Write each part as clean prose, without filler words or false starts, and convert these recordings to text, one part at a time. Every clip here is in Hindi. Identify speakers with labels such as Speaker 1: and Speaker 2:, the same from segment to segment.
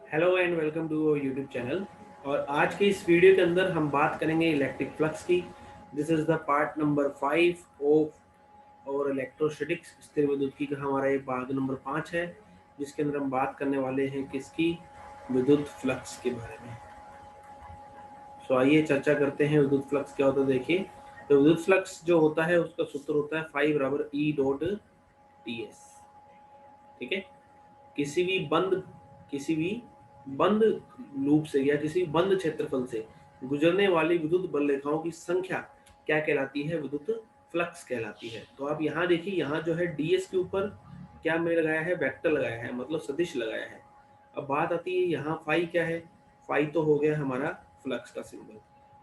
Speaker 1: Hello and welcome to YouTube channel. और आज के इस वीडियो के अंदर हम बात करेंगे इलेक्ट्रिक फ्लक्स की। This is the part number 5 of और इलेक्ट्रोस्टैटिक्स स्थिर विद्युत की का हमारा ये भाग नंबर 5 है, जिसके अंदर हम बात करने वाले हैं किसकी, विद्युत फ्लक्स के बारे में। सो आइए चर्चा करते हैं विद्युत फ्लक्स क्या होता है। देखिए, तो विद्युत फ्लक्स जो होता है उसका सूत्र होता है फाई बराबर ई डॉट टी एस। ठीक है, किसी भी बंद लूप से या किसी भी बंद क्षेत्रफल से गुजरने वाली विद्युत बल रेखाओं की संख्या क्या कहलाती है, विद्युत फ्लक्स कहलाती है। तो आप यहाँ देखिए, यहाँ जो है डीएस के ऊपर क्या मैंने लगाया है, वेक्टर लगाया है, मतलब सदिश लगाया है। अब बात आती है यहाँ फाई क्या है। फाई तो हो गया हमारा फ्लक्स का सिंबल,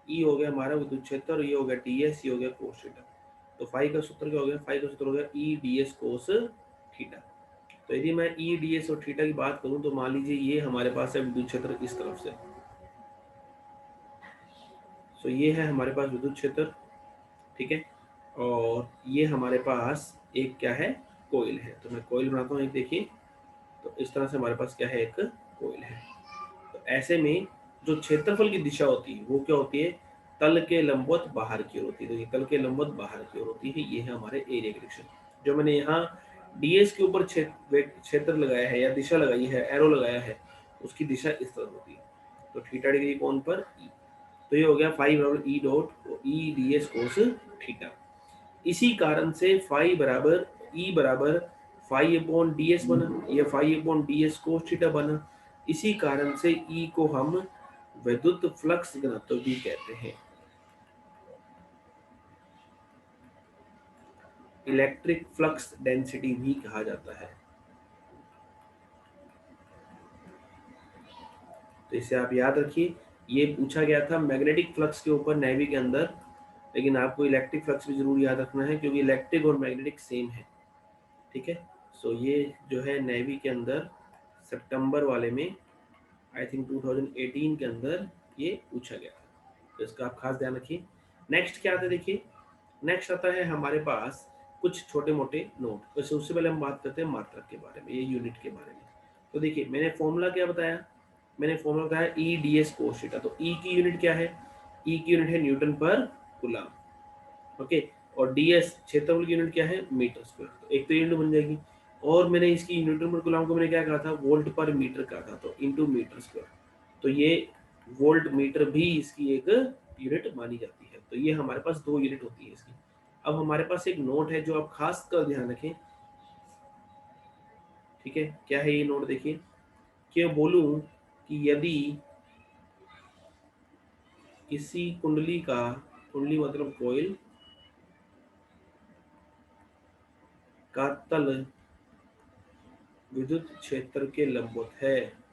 Speaker 1: ई हो गया हमारा विद्युत क्षेत्र, और ये हो गया टीएस, ये हो गया कोस थीटा। तो फाई का सूत्र क्या हो गया, फाई का सूत्र हो गया ई डीएस कोस थीटा। तो यदि मैं ई डी एस और थीटा की बात करूं तो मान लीजिए ये हमारे पास है विद्युत क्षेत्र इस तरफ से। सो ये है हमारे पास विद्युत क्षेत्र, ठीक है। और ये हमारे पास एक क्या है, कोयल है। तो मैं कोयल बनाता हूँ एक, देखिए। तो इस तरह से हमारे पास क्या है, एक कोयल है। तो ऐसे में जो क्षेत्रफल की दिशा होती है वो क्या होती है, तल के लंबवत बाहर की ओर होती है। तो ये तल के लंबवत बाहर की ओर होती है। ये है हमारे एरिया की डायरेक्शन। जो मैंने यहाँ डीएस के ऊपर क्षेत्र लगाया है या दिशा लगाई है, एरो लगाया है, उसकी दिशा इस तरह होती है। तो थीटा डिग्री कोण पर ई। तो ये हो गया फाई बराबर E dot E D s cos theta. इसी कारण से फाई बराबर ई बराबर फाई अपॉन डी एस बना, या phi upon d s cos theta बना। इसी कारण से ई को हम विद्युत फ्लक्स घनत्व भी कहते हैं, इलेक्ट्रिक फ्लक्स डेंसिटी भी कहा जाता है। तो इसे आप याद रखिए। ये पूछा गया था मैग्नेटिक फ्लक्स के ऊपर नेवी के अंदर, लेकिन आपको इलेक्ट्रिक फ्लक्स भी जरूर याद रखना है, क्योंकि इलेक्ट्रिक और मैग्नेटिक सेम है। ठीक है। सो ये जो है नेवी के अंदर सितंबर वाले में, आई थिंक 2018 के अंदर ये पूछा गया था। तो इसका आप खास ध्यान रखिए। नेक्स्ट क्या आता है, देखिए। नेक्स्ट आता है हमारे पास कुछ छोटे मोटे नोट। वैसे उससे पहले हम बात करते हैं मात्रक के बारे में, ये यूनिट के बारे में। तो देखिए, मैंने फॉर्मूला क्या बताया, मैंने फॉर्मूला बताया E D s cos theta. तो ई की यूनिट क्या है, ई की यूनिट है न्यूटन पर कूलम। ओके। और डी एस क्षेत्रफल की यूनिट क्या है, मीटर स्क्वायर। तो एक तो यूनिट बन जाएगी। और मैंने इसकी न्यूटन पर कूलम को मैंने क्या कहा था, वोल्ट पर मीटर कहा था, तो इंटू मीटर स्क्वायर। तो ये वोल्ट मीटर भी इसकी एक यूनिट मानी जाती है। तो ये हमारे पास दो यूनिट होती है इसकी। अब हमारे पास एक नोट है जो आप खास कर ध्यान रखें। ठीक है, क्या है ये नोट, देखिए। क्या बोलूं कि यदि किसी कुंडली का, कुंडली मतलब कोयल का तल विद्युत क्षेत्र के लंबवत है,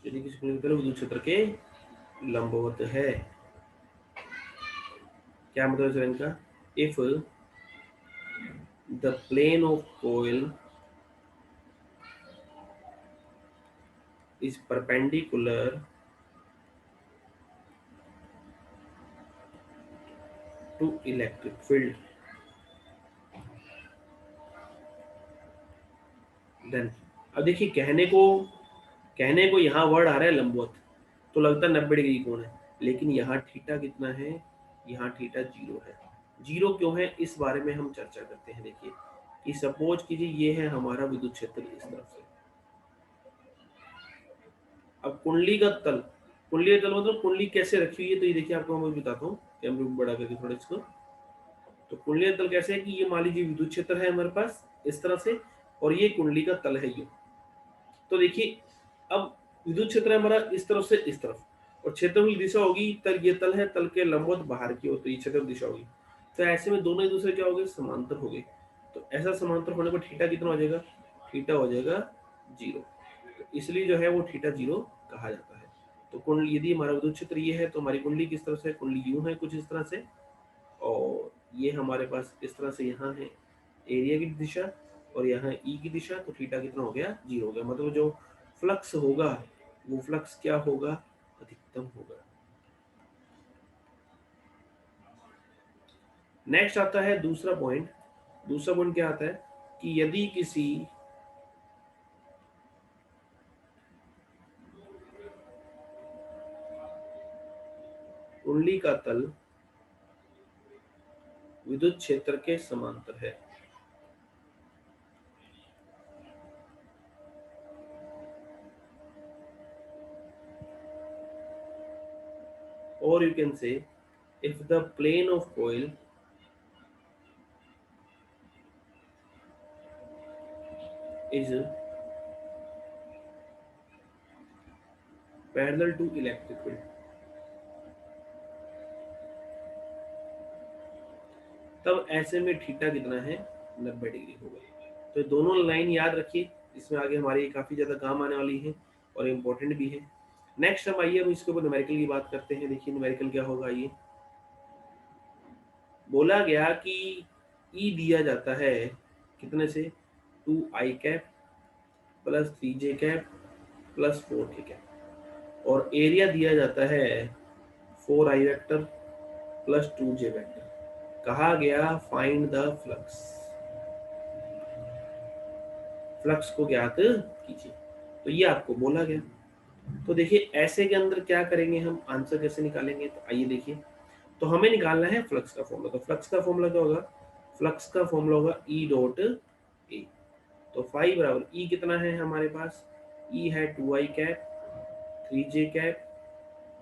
Speaker 1: यदि किसी कुंडली का तल विद्युत क्षेत्र के लंबवत है, क्या मतलब है इनका, if the plane of coil is perpendicular to electric field, then. अब देखिए, कहने को यहाँ वर्ड आ रहा है लंबवत, तो लगता है 90 डिग्री कोण है। लेकिन यहाँ थीटा कितना है, यहाँ थीटा 0 है। 0 क्यों है, इस बारे में हम चर्चा करते हैं। देखिए कि सपोज कीजिए ये है हमारा विद्युत क्षेत्र इस तरफ से। अब कुंडली का तल, कुंडली का तल मतलब कुंडली कैसे रखी हुई है, तो ये देखिए आपको मैं बताता हूँ, कैमरे को बड़ा करके थोड़ा इसको। तो कुंडली का तल कैसे है कि ये मान लीजिए विद्युत क्षेत्र है हमारे पास इस तरह से, और ये कुंडली का तल है ये। तो देखिए, अब विद्युत क्षेत्र है हमारा इस तरफ से इस तरफ, और क्षेत्रफल की दिशा होगी तल, ये तल है, तल के लंबवत बाहर की ओर, तो ये क्षेत्र दिशा होगी। तो ऐसे में दोनों एक दूसरे क्या हो गए, समांतर हो गए। तो ऐसा समांतर होने पर थीटा कितना हो जाएगा, थीटा हो जाएगा 0। तो इसलिए जो है वो थीटा 0 कहा जाता है। तो कुंडली, यदि हमारा विद्युत क्षेत्र ये है तो हमारी कुंडली किस तरह से, कुंडली यूं है कुछ इस तरह से, और ये हमारे पास इस तरह से यहाँ है एरिया की दिशा, और यहाँ ई की दिशा। तो थीटा कितना हो गया, 0 हो गया। मतलब जो फ्लक्स होगा वो फ्लक्स क्या होगा, अधिकतम होगा। नेक्स्ट आता है दूसरा पॉइंट। दूसरा पॉइंट क्या आता है कि यदि किसी कुंडली का तल विद्युत क्षेत्र के समांतर है, or you can say if the plane of coil is parallel to electric field, तब ऐसे में थीटा कितना है 90 डिग्री होगा। तो दोनों लाइन याद रखिए, इसमें आगे हमारी काफी ज्यादा काम आने वाली है और इम्पोर्टेंट भी है। नेक्स्ट हम आइए अब इसके ऊपर न्यूमेरिकल की बात करते हैं। देखिए न्यूमेरिकल क्या होगा। ये बोला गया कि ई दिया जाता है कितने से 2i cap plus 3j cap plus 4k cap, और एरिया दिया जाता है 4i vector plus 2j vector. कहा गया फाइंड द फ्लक्स, फ्लक्स को ज्ञात कीजिए। तो ये आपको बोला गया। तो देखिए ऐसे के अंदर क्या करेंगे, हम आंसर कैसे निकालेंगे। तो आइए देखिए, तो हमें निकालना है फ्लक्स का फॉर्मूला। तो फ्लक्स का फॉर्मूला क्या होगा, फ्लक्स का फॉर्मूला होगा ई डॉट ए। तो फाई बराबर ई कितना है हमारे पास, ई है 2i cap 3j cap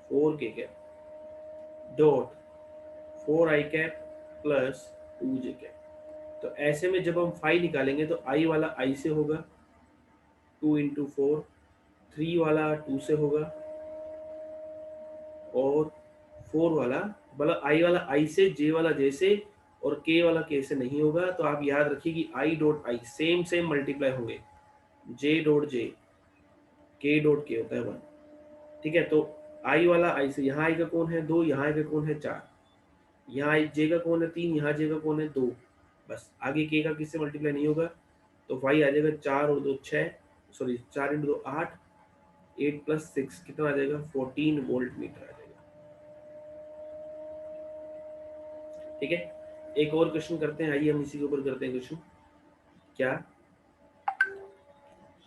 Speaker 1: 4k cap dot 4i cap plus 2j cap. तो ऐसे में जब हम फाई निकालेंगे तो आई वाला आई से होगा 2 × 4, 3 वाला 2 से होगा और 4 वाला मतलब आई वाला आई से, जे वाला जे से और के वाला के से नहीं होगा। तो आप याद रखिए कि I dot I same same multiply होंगे, जे डॉट जे के डॉट के होता है 1। ठीक है, तो आई वाला आई से, यहाँ आई का कौन है 2, यहाँ आई का कौन है 4, यहाँ आई जे का कौन है 3, यहाँ जे का कौन है 2। बस आगे के का किससे मल्टीप्लाई नहीं होगा। तो फाई आ जाएगा 4 और 2 6, सॉरी 4 × 2 8, 8 + 6 कितना आ जाएगा 14 वोल्ट मीटर आ जाएगा। ठीक है, एक और क्वेश्चन करते हैं। आइए हम इसी के ऊपर करते हैं क्वेश्चन। क्या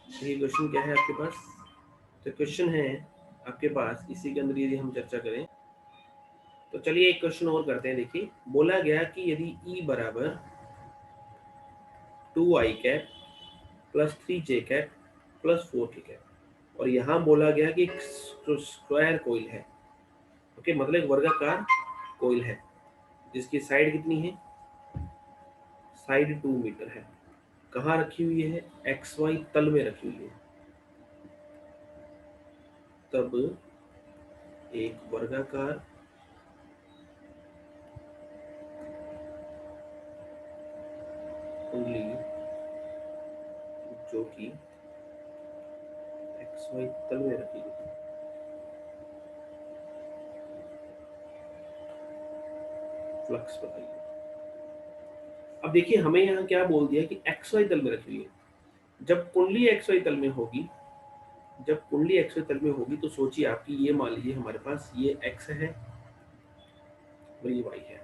Speaker 1: ये क्वेश्चन क्या है आपके पास, तो क्वेश्चन है आपके पास इसी के अंदर यदि हम चर्चा करें तो चलिए एक क्वेश्चन और करते हैं। देखिए बोला गया कि यदि E बराबर 2i cap plus 3j cap plus 4k cap, और यहाँ बोला गया कि स्क्वायर कोइल है, ओके मतलब एक वर्गाकार कोइल है जिसकी साइड कितनी है, साइड 2 मीटर है। कहाँ रखी हुई है, XY तल में रखी हुई है। तब एक वर्गाकार कुंडली जो कि XY तल में रखी गई, फ्लक्स बताइए। अब देखिए हमें यहाँ क्या बोल दिया कि XY तल में रखी हुई है। जब कुंडली XY तल में होगी, जब कुंडली XY तल में होगी तो सोचिए आपकी, ये मान लीजिए हमारे पास ये X है और ये Y है,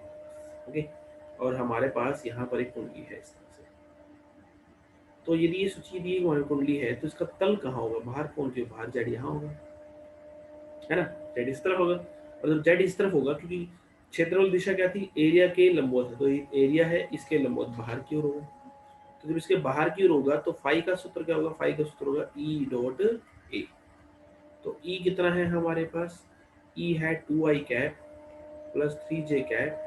Speaker 1: ओके, और हमारे पास यहाँ पर एक कुंडली है इस तरह से। तो यदि ये सोचिए दी हमारी कुंडली है तो इसका तल कहाँ होगा, बाहर कौन के बाहर जेड यहाँ होगा, है ना, जेड इस तरफ होगा। और जब जेड इस तरफ होगा, क्योंकि क्षेत्रफल दिशा क्या थी, एरिया के लंबवत है, तो एरिया है इसके लंबवत बाहर की ओर होगा। तो जब इसके बाहर की ओर होगा तो फाई का सूत्र क्या होगा, फाई का सूत्र होगा ई डॉट ए। तो ई कितना है हमारे पास, ई है 2i cap plus 3j cap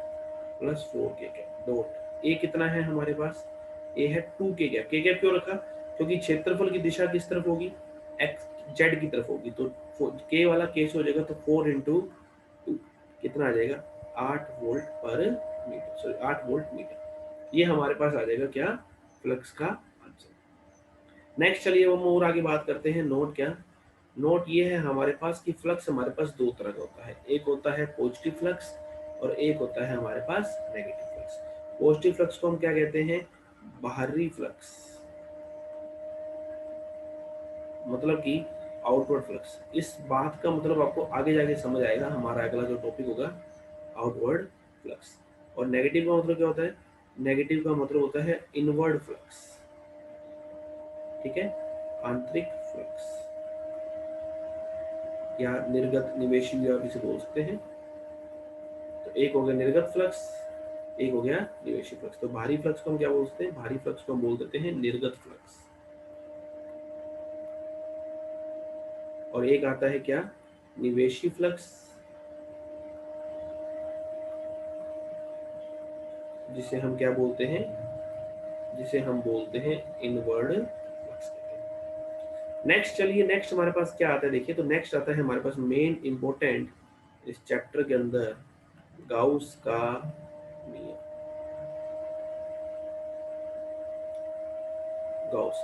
Speaker 1: plus 4k cap dot A कितना है हमारे पास, ए है 2k कैप। के कैप क्यों रखा, क्योंकि क्षेत्रफल की दिशा किस तरफ होगी, एक्स जेड की तरफ होगी। तो के वाला के से हो जाएगा, तो 4 × 2 कितना आ जाएगा 8 वोल्ट पर मीटर, सॉरी 8 वोल्ट मीटर। ये हमारे पास आ जाएगा क्या, फ्लक्स का आंसर। नेक्स्ट चलिए हम और आगे बात करते हैं। नोट क्या, नोट ये है हमारे पास कि फ्लक्स हमारे पास दो तरह का होता है, एक होता है पॉजिटिव फ्लक्स और एक होता है हमारे पास नेगेटिव फ्लक्स। पॉजिटिव फ्लक्स को हम क्या कहते हैं, बाहरी फ्लक्स, मतलब कि आउटवर्ड फ्लक्स। इस बात का मतलब आपको आगे जाके समझ आएगा, हमारा अगला जो टॉपिक होगा आउटवर्ड फ्लक्स। और नेगेटिव का मतलब क्या होता है? नेगेटिव का मतलब होता है इनवर्ड फ्लक्स, ठीक है, आंतरिक फ्लक्स या निर्गत निवेशी भी आप इसे बोल सकते हैं। तो एक हो गया निर्गत फ्लक्स, एक हो गया निवेशी फ्लक्स। तो भारी फ्लक्स को हम क्या बोलते हैं? भारी फ्लक्स को हम बोल देते हैं निर्गत फ्लक्स। और एक आता है क्या? निवेशी फ्लक्स, जिसे हम क्या बोलते हैं? जिसे हम बोलते हैं इनवर्ड फ्लक्स। नेक्स्ट चलिए, नेक्स्ट हमारे पास क्या आता है देखिए। तो नेक्स्ट आता है हमारे पास मेन इंपॉर्टेंट इस चैप्टर के अंदर, गाउस का नियम। गाउस,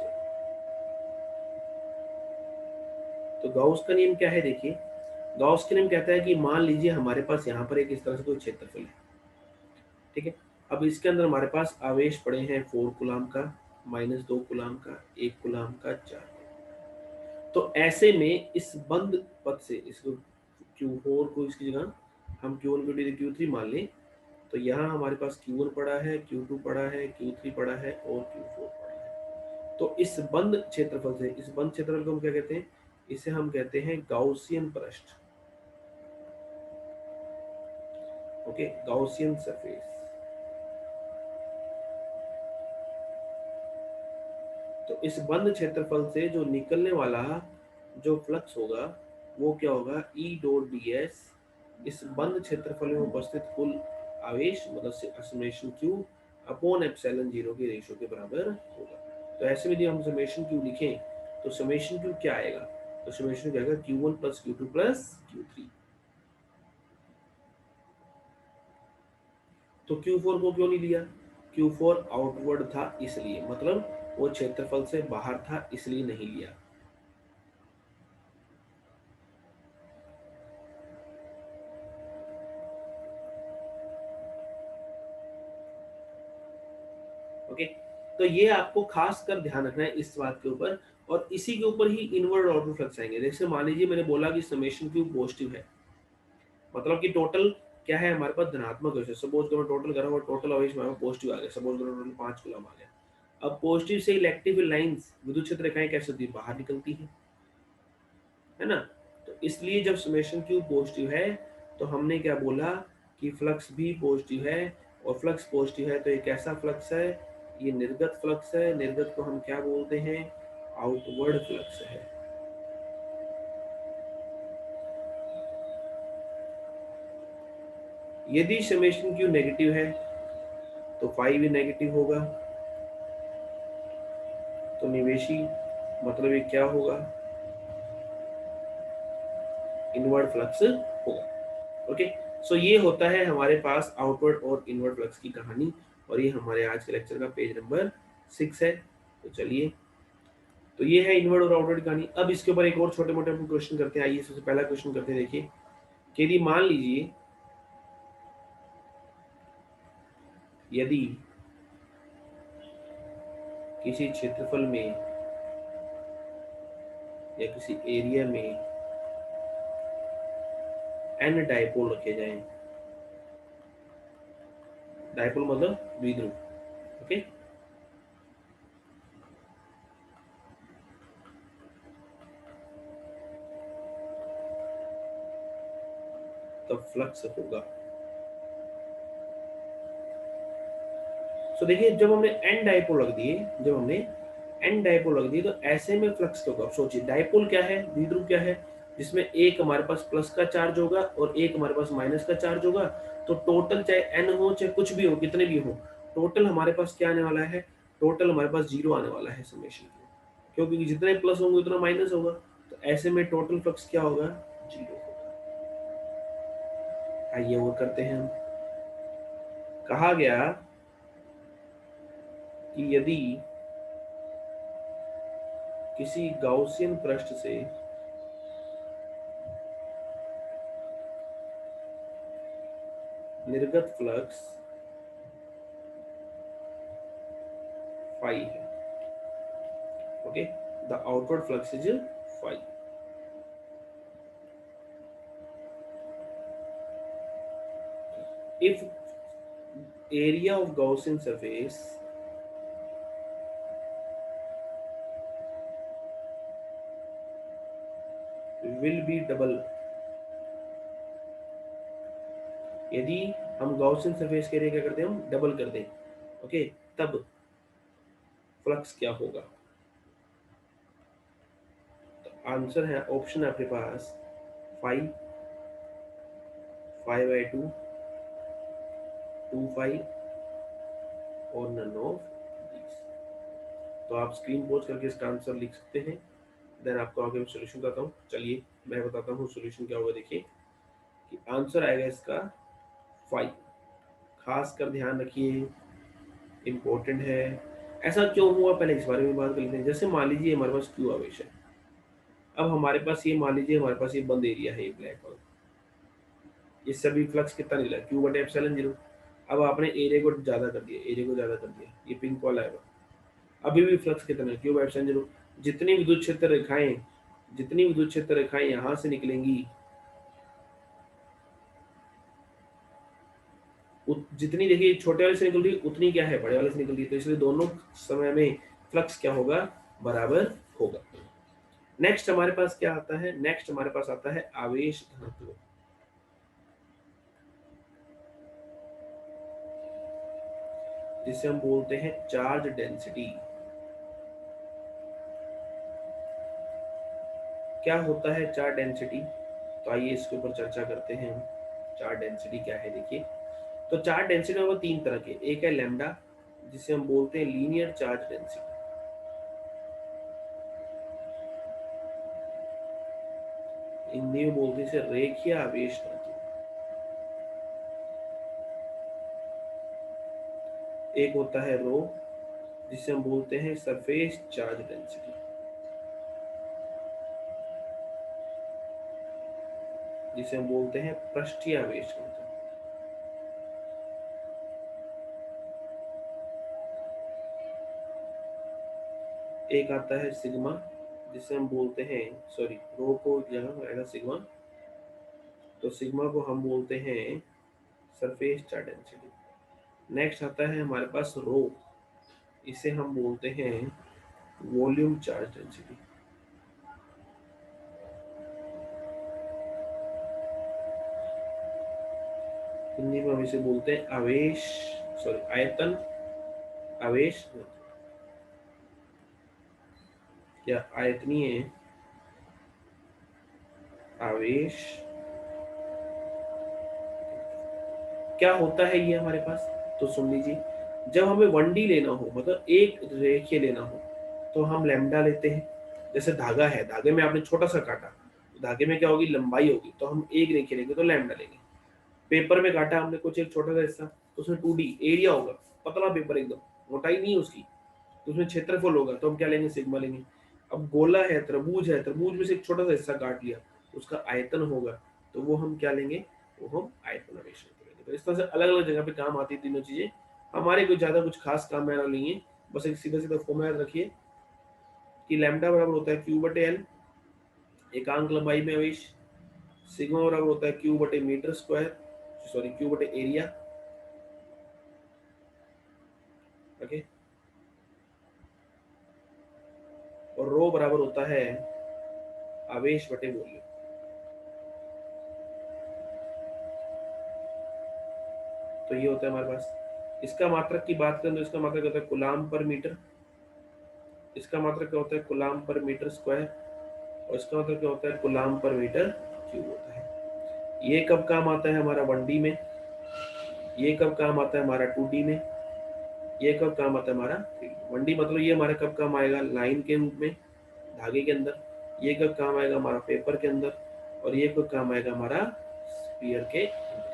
Speaker 1: तो गाउस का नियम क्या है देखिए। गाउस का नियम कहता है कि मान लीजिए हमारे पास यहाँ पर एक इस तरह से कोई क्षेत्रफल है, ठीक है। अब इसके अंदर हमारे पास आवेश पड़े हैं 4 कूलम का, -2 कूलम का, 1 कूलम का, 4। तो ऐसे में इस बंद पथ से इसको Q4 को इसकी जगह हम Q1 Q2 Q3 मान लें। तो यहाँ हमारे पास Q1 पड़ा है, Q2 पड़ा है, Q3 पड़ा है और Q4 पड़ा है। तो इस बंद क्षेत्रफल से, इस बंद क्षेत्रफल को हम क्या कहते हैं? इसे हम कहते हैं गाउसियन पृष्ठ। Okay, Gaussian surface. तो इस बंद क्षेत्रफल से जो निकलने वाला जो फ्लक्स होगा वो क्या होगा? ई डॉट डी एस इस बंद क्षेत्रफल में उपस्थित कुल आवेश मतलब समेशन क्यू अपॉन एप्सिलॉन 0 के रेशियो के बराबर होगा। तो ऐसे में यदि हम समेशन क्यू लिखें तो समेशन क्यू क्या आएगा? तो समेशन क्या आएगा? Q1 plus Q2 plus Q3। तो Q4 को क्यों नहीं लिया? Q4 आउटवर्ड था इसलिए, मतलब वो क्षेत्रफल से बाहर था इसलिए नहीं लिया। ओके, तो ये आपको खास कर ध्यान रखना है इस बात के ऊपर। और इसी के ऊपर ही इनवर्ड ऑर्डर फ्लक्स आएंगे। जैसे मान लीजिए मैंने बोला कि समेशन क्यू पॉजिटिव है, मतलब कि टोटल क्या है हमारे पास? धनात्मक आवेश। सपोज करो टोटल करा हुआ टोटल आवेश हमारे पास पॉजिटिव आ गया, सपोज करो टोटल 5 कूलम आ गया। अब पॉजिटिव से इलेक्ट्रिक लाइंस विद्युत क्षेत्र रेखाएं कैसे होती है? बाहर निकलती है ना। तो इसलिए जब समेशन क्यू पॉजिटिव है तो हमने क्या बोला कि फ्लक्स भी पॉजिटिव है। और फ्लक्स पॉजिटिव है तो एक ऐसा फ्लक्स है, ये निर्गत फ्लक्स है। निर्गत को हम क्या बोलते हैं? आउटवर्ड फ्लक्स है। यदि समेशन क्यू नेगेटिव है तो फाई भी नेगेटिव होगा। तो निवेशी मतलब ये क्या होगा? इनवर्ड फ्लक्स होगा। ओके, सो ये होता है हमारे पास आउटवर्ड और इनवर्ड फ्लक्स की कहानी। और ये हमारे आज के लेक्चर का पेज नंबर 6 है। तो चलिए, तो ये है इनवर्ड और आउटवर्ड कहानी। अब इसके ऊपर एक और छोटे मोटे हम क्वेश्चन करते हैं। आइए सबसे पहला क्वेश्चन करते हैं। देखिए कि यदि मान लीजिए यदि किसी क्षेत्रफल में या किसी एरिया में n डायपोल रखे जाएं। डायपोल मतलब द्विध्रुव। ओके, तब फ्लक्स होगा। सो देखिए, जब हमने n डायपोल रख दिए, जब हमने n डायपोल रख दिए तो ऐसे में फ्लक्स क्या होगा? सोचिए, डायपोल क्या है? द्विध्रुव क्या है? जिसमें एक हमारे पास प्लस का चार्ज होगा और एक हमारे पास माइनस का चार्ज होगा। तो टोटल चाहे n हो चाहे कुछ भी हो, कितने भी हो, टोटल हमारे पास क्या आने वाला है? टोटल हमारे पास 0 आने वाला है समेशन की, क्योंकि जितने प्लस होंगे उतना माइनस होगा। तो ऐसे में टोटल फ्लक्स क्या होगा? 0 होगा। आइए और करते हैं हम। कहा गया कि यदि किसी गाउसियन पृष्ठ से निर्गत फ्लक्स फाई है, okay, the outward flux is phi. if area of Gaussian surface will be double. यदि हम गॉसियन सरफेस के एरिया क्या करते हैं, हम डबल कर दें, ओके, तब फ्लक्स क्या होगा। तो आंसर है, ऑप्शन है आपके पास 5, 5/2, 2/5 और नन ऑफ दीज। तो आप स्क्रीन पोज करके इसका आंसर लिख सकते हैं, देन आपको आगे मैं सोल्यूशन बताता हूँ। चलिए मैं बताता हूँ सोल्यूशन क्या होगा। देखिए कि आंसर आएगा इसका 5। खास कर ध्यान रखिए, इम्पोर्टेंट है। ऐसा क्यों हुआ, पहले इस बारे में बात कर लेते हैं। जैसे मान लीजिए हमारे पास क्यू आवेश है, अब हमारे पास ये मान लीजिए हमारे पास ये बंद एरिया है, ये ब्लैक होल, इससे भी फ्लक्स कितना निकला, Q/ε0। अब आपने एरिया को ज्यादा कर दिया, एरिया को ज्यादा कर दिया, ये पिंक वाला है, अभी भी फ्लक्स कितना है, Q/ε0। जितनी विद्युत क्षेत्र रेखाएं, जितनी विद्युत क्षेत्र रेखाएं यहां से निकलेंगी, जितनी देखिए छोटे वाले से निकल रही उतनी क्या है, बड़े वाले से निकल रही है, तो इसलिए दोनों समय में फ्लक्स क्या होगा, बराबर होगा। नेक्स्ट हमारे पास क्या आता है, नेक्स्ट हमारे पास आता है आवेश घनत्व, जिसे हम बोलते हैं चार्ज डेंसिटी। क्या होता है चार्ज डेंसिटी, तो आइए इसके ऊपर चर्चा करते हैं। चार्ज डेंसिटी क्या है, देखिए तो चार्ज डेंसिटी में वो तीन तरह के, एक है लैम्डा, जिसे हम बोलते हैं लीनियर चार्ज डेंसिटी, हिंदी में बोलते हैं इसे रेखीय आवेश घनत्व। एक होता है रो, जिसे हम बोलते हैं सरफेस चार्ज डेंसिटी, जिसे हम बोलते हैं पृष्ठीय आवेश घनत्व। एक आता है सिग्मा, जिसे हम बोलते हैं, सॉरी रो को जगह आएगा सिग्मा, तो सिग्मा को हम बोलते हैं सरफेस चार्ज डेंसिटी। नेक्स्ट आता है हमारे पास रो, इसे हम बोलते हैं वॉल्यूम चार्ज डेंसिटी। हिंदी में हम इसे बोलते हैं आवेश, सॉरी आयतन आवेश या आयतनीय आवेश। क्या होता है ये हमारे पास, तो सुन लीजिए, जब हमें 1D लेना हो, मतलब एक रेखीय लेना हो, तो हम लैम्डा लेते हैं। जैसे धागा है, धागे में आपने छोटा सा काटा, तो धागे में क्या होगी, लंबाई होगी, तो हम एक रेखीय लेंगे तो लैम्डा लेंगे। पेपर में काटा हमने कुछ एक छोटा सा हिस्सा, तो उसमें 2D एरिया होगा, पतला पेपर एकदम, मोटाई नहीं उसकी, तो उसमें क्षेत्रफल होगा, तो हम क्या लेंगे, सिग्मा लेंगे। अब गोला है, तरबूज है, तरबूज में से एक छोटा सा हिस्सा काट लिया, उसका आयतन होगा, तो वो हम क्या लेंगे, वो हम आयतन आवेश लेंगे। तो इस तरह से अलग अलग जगह पे काम आती है तीनों चीजें, हमारे कोई ज्यादा कुछ खास काम में नहीं है। बस एक सीधा सीधा फॉर्मूला याद रखिए कि लैम्डा बराबर होता है Q/L, एकांक लंबाई में आवेश। सिग्मा बराबर होता है Q/मीटर स्क्वायर, सॉरी Q/एरिया, ओके। और रो बराबर होता है आवेश बटे वॉल्यूम। तो ये होता है हमारे पास। इसका मात्रक की बात करें तो इसका मात्रक होता है कूलाम पर मीटर, इसका मात्रक क्या होता है, कूलाम पर मीटर स्क्वायर, और इसका मात्रक क्या होता है, कूलाम पर मीटर क्यूब होता है। ये कब काम आता है हमारा 1D में, ये कब काम आता है हमारा 2D में, ये कब काम आता है हमारा 1D, मतलब ये हमारा कब काम आएगा, लाइन के रूप में धागे के अंदर, ये कब काम आएगा हमारा पेपर के अंदर, और ये कब काम आएगा हमारा स्फीयर के अंदर।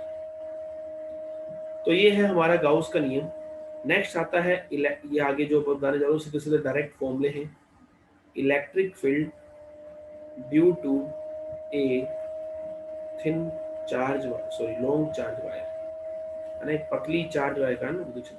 Speaker 1: तो ये है हमारा गाउस का नियम। नेक्स्ट आता है ये आगे जो बताने जा रहा हूँ सीधे सीधे डायरेक्ट फॉर्मूले हैं। Electric field due to a thin charge, sorry long charge wire, है ना, एक पतली चार्ज वायर का ना कुछ।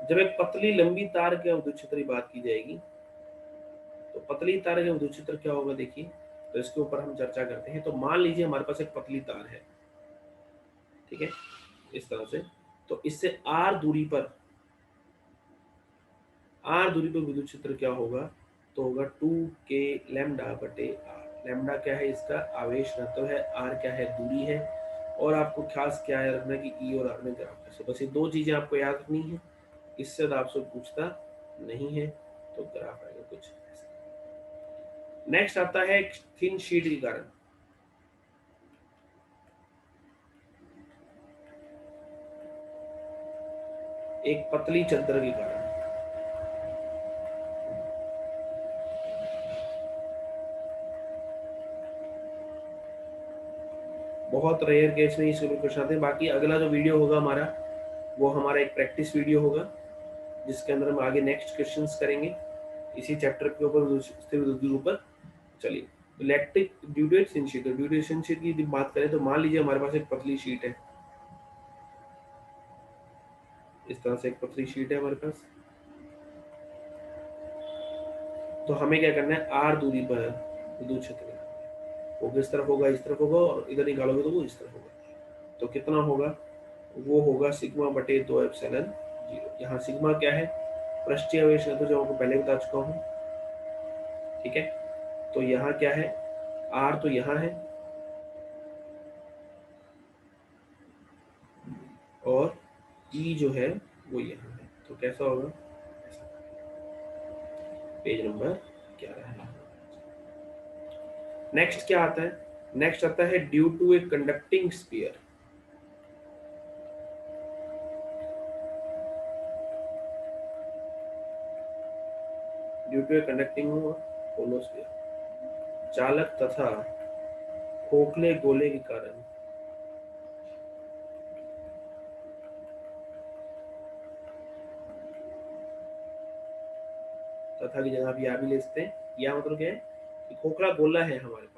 Speaker 1: जब एक पतली लंबी तार के विद्युत क्षेत्र की बात की जाएगी, तो पतली तार का विद्युत क्षेत्र क्या होगा देखिए, तो इसके ऊपर हम चर्चा करते हैं। तो मान लीजिए हमारे पास एक पतली तार है, ठीक है, इस तरह से। तो इससे आर दूरी पर विद्युत क्षेत्र क्या होगा, तो होगा 2k लैम्डा बटे आर। लैम्डा क्या है, इसका आवेश घनत्व है, आर क्या है, दूरी है। और आपको खास क्या है रखना कि ई और आर में ग्राफ कैसे, बस ये दो चीजें आपको याद रखनी है, इससे तो आपसे पूछता नहीं है। तो ग्राफ आएगा कुछ ऐसा। नेक्स्ट आता है थिन शीट के कारण, एक पतली चादर के कारण। बहुत रेयर केस में इसके क्वेश्चन आते हैं। बाकी अगला जो वीडियो होगा हमारा, वो हमारा एक प्रैक्टिस वीडियो होगा, जिसके अंदर हम आगे नेक्स्ट क्वेश्चंस करेंगे इसी चैप्टर के ऊपर, स्थिर विद्युत के ऊपर। चलिए, इलेक्ट्रिक ड्यूटेशन शीट, ड्यूटेशन शीट की बात करें तो मान लीजिए हमारे पास एक पतली शीट है, इस तरह से एक पतली शीट है हमारे पास। तो हमें क्या करना है, आर दूरी पर विद्युत क्षेत्र वो किस तरफ होगा, इस तरफ होगा, और इधर निकालोगे तो वो इस तरफ होगा। तो कितना होगा, वो होगा सिग्मा बटे 2 एप्सिलॉन 0। यहाँ सिग्मा क्या है, पृष्ठीय आवेश है, तो जो आपको पहले बता चुका हूँ, ठीक है। तो यहाँ क्या है, आर तो यहाँ है, और ई जो है वो यहाँ है। तो कैसा होगा, पेज नंबर 11 है। नेक्स्ट क्या आता है, नेक्स्ट आता है due to a conducting sphere. Due to a conducting hollow sphere, चालक तथा खोखले गोले के कारण तथा की जगह आप या भी ले सकते हैं। या मतलब क्या है कि खोखला गोला है हमारे पास,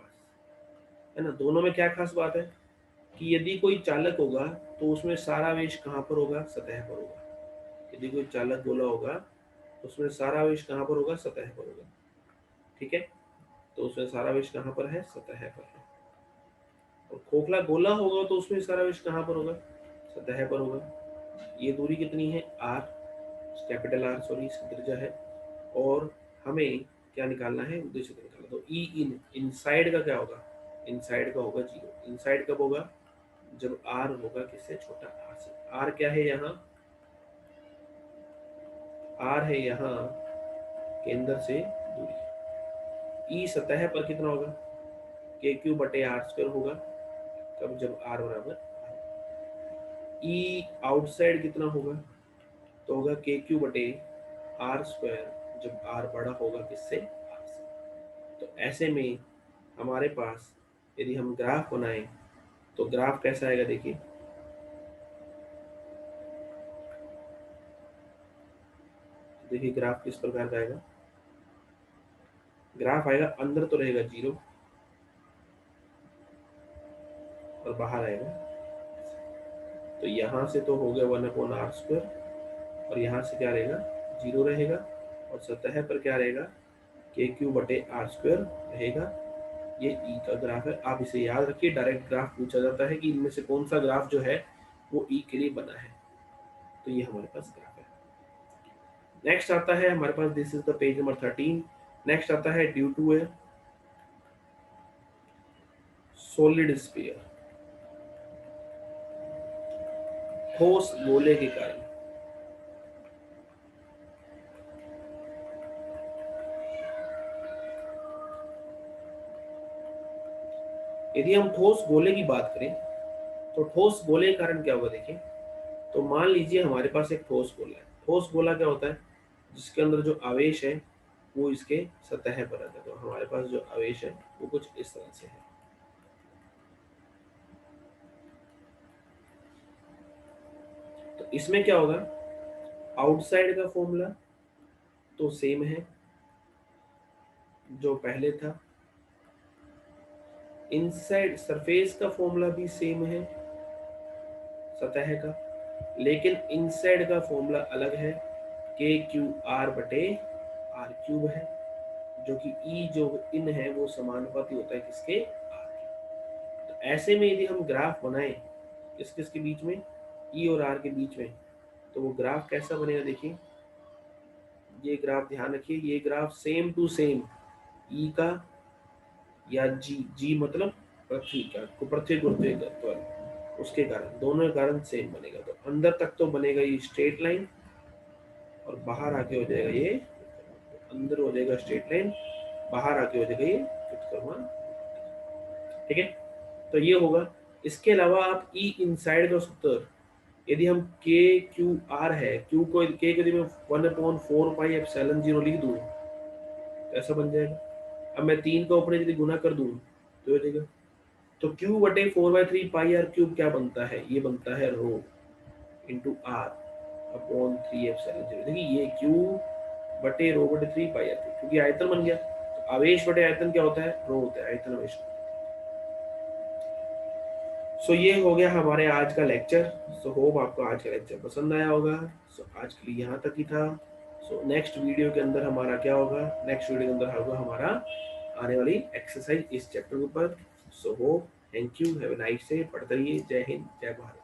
Speaker 1: है ना। दोनों में क्या खास बात है कि यदि कोई चालक होगा तो उसमें सारा आवेश कहाँ पर होगा, सतह पर होगा। यदि कोई चालक गोला होगा तो उसमें सारा आवेश कहाँ पर होगा, सतह पर होगा, ठीक है। तो उसमें सारा आवेश कहाँ पर है, सतह पर है। और खोखला गोला होगा तो उसमें सारा आवेश कहाँ पर होगा, सतह पर होगा। ये दूरी कितनी है, आर, कैपिटल आर, सॉरी, इसकी त्रिज्या है। और हमें क्या निकालना है, उद्देश्य निकालना। तो ई इन, इनसाइड का क्या होगा, इनसाइड का होगा 0। इनसाइड कब होगा, जब आर होगा किससे, छोटा आर से। आर क्या है यहाँ, आर है यहाँ केंद्र से दूरी। ई सतह पर कितना होगा, के क्यू बटे आर स्क्वायर होगा, कब, जब आर बराबर। ई आउटसाइड कितना होगा, तो होगा के क्यू बटे आर स्क्वायर, जब आर बड़ा होगा किससे, आर से। तो ऐसे में हमारे पास यदि हम ग्राफ बनाएं तो ग्राफ कैसा आएगा देखिए, देखिए ग्राफ किस प्रकार का आएगा। ग्राफ आएगा, अंदर तो रहेगा 0 और बाहर आएगा। तो यहाँ से तो हो गया 1/r², और यहाँ से क्या रहेगा, 0 रहेगा। और सतह पर क्या रहेगा, के क्यू बटे r² रहेगा। ये ई का ग्राफ है, आप इसे याद रखिए। डायरेक्ट ग्राफ पूछा जाता है कि इनमें से कौन सा ग्राफ जो है वो ई के लिए बना है। तो ये हमारे पास ग्राफ है। नेक्स्ट आता है हमारे पास, this is the page number 13। Next आता है due to a solid sphere, ठोस गोले के कारण। यदि हम ठोस गोले की बात करें तो ठोस गोले के कारण क्या होगा देखिए। तो मान लीजिए हमारे पास एक ठोस गोला है। ठोस गोला क्या होता है, जिसके अंदर जो आवेश है वो इसके सतह पर रहता है। तो हमारे पास जो आवेश है वो कुछ इस तरह से है। तो इसमें क्या होगा, आउटसाइड का फॉर्मूला तो सेम है जो पहले था, इनसाइड सरफेस का फॉर्मूला भी सेम है सतह का, लेकिन इनसाइड का फॉर्मूला अलग है के क्यू आर बटे आर क्यूब है, जो कि ई जो इन है वो समानुपाती होता है किसके, आर के। तो ऐसे में यदि हम ग्राफ बनाएं किस किस के बीच में, ई और आर के बीच में, तो वो ग्राफ कैसा बनेगा देखिए, ये ग्राफ ध्यान रखिए, ये ग्राफ सेम टू सेम ई का या जी, जी मतलब पृथ्वी का, पृथ्वी गुरुत्वाकर्षण उसके कारण, दोनों के कारण सेम बनेगा। तो अंदर तक तो बनेगा ये स्ट्रेट लाइन और बाहर आके हो जाएगा ये, अंदर हो जाएगा स्ट्रेट लाइन, बाहर आके हो जाएगा ये व्युत्क्रमण। ठीक है, तो ये होगा। इसके अलावा आप ई इनसाइड का सूत्र, यदि हम के क्यू आर है, क्यू को के यदि मैं 1/4πε0 लिख दूं तो ऐसा बन जाएगा। अब मैं 3 का ऊपर यदि गुना कर दूं तो हो जाएगा। तो Q बटे 4/3πr³ क्या बनता है, ये बनता है रो इंटू आर अपॉन 3ε0। देखिए ये Q बटे रो बटे 3πr³ क्योंकि आयतन बन गया, तो आवेश बटे आयतन क्या होता है, रो होता है, आयतन आवेश। सो ये हो गया हमारे आज का लेक्चर। सो होप आपको आज का लेक्चर पसंद आया होगा। सो आज के लिए यहाँ तक ही था। सो नेक्स्ट वीडियो के अंदर हमारा क्या होगा, नेक्स्ट वीडियो के अंदर होगा हमारा आने वाली एक्सरसाइज इस चैप्टर के ऊपर। So hope, thank you, have a nice day, पढ़ते रहिए। जय हिंद, जय भारत।